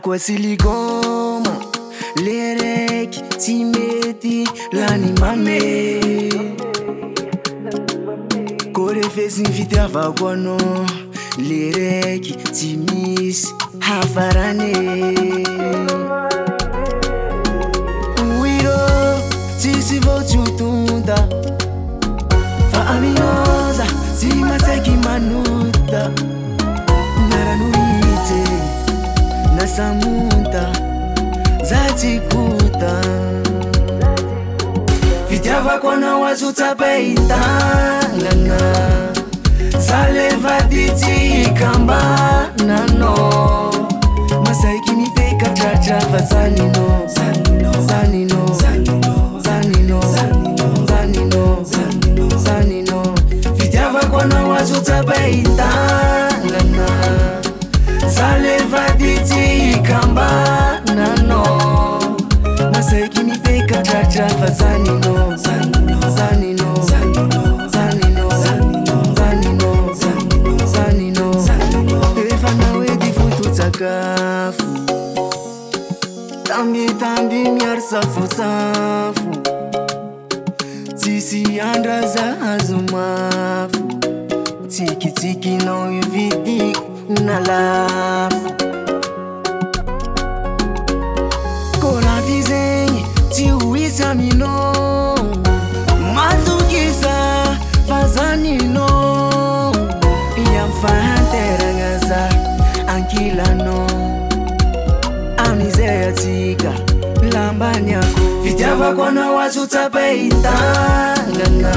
Kwa siligoma lereki timeti l'animame kore fezi invite avagono lereki timis hafarane uiro tisi votutunda fa aminosa simaseki manuta naranuite nasamunta zatikuta vityava kona wazuta peitangana salevaditi kamba nano masaikini peka chachafa zanino zanino zanino zanino zanino zanino vityava kona wazuta peitangana salevaditi kamba nano masaikini peka chachafa zanino zanino zanino zanino zanino zanino efana wedi futu takafu tambi miarsafu safu tisi andra za azumafu tiki no yuvidi na lafu kona vizenye tiuisa mino matukisa fazanino yamfahanterangaza ankilano amizea tika lambanyako vityava kona wazuta peitangana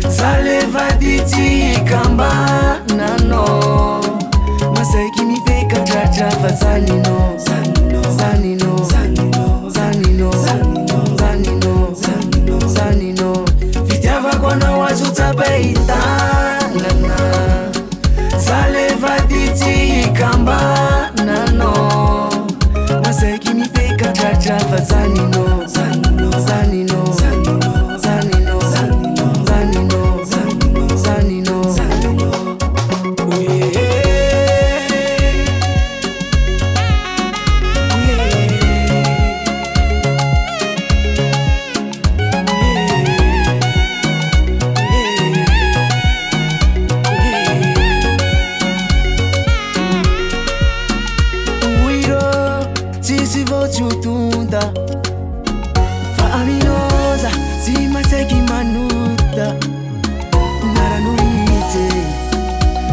salevaditi kamba nano masaikini peka chachafa zanino zanino zanino zanino zanino zanino vityava kona wazuta peitangana salevaditi kamba nano masaikini peka chachafa zanino zanino zanino zanino zanino zanino zanino fa aminosa simaseki manuta naranuite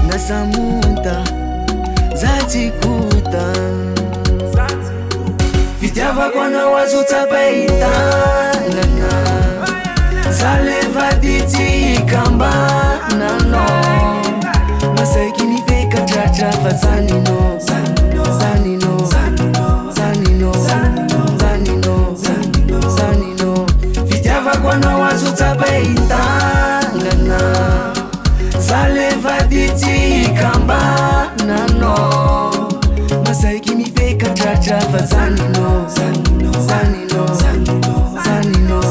nasamunta zatikuta vityava kona wazuta peitangana salevaditi kamba nano masaikini peka chachafa zanino zanino zanino zanino zanino vityava kona wazuta peitangana salevaditi kamba nano masaikini peka chachafa zanino zanino zanino zanino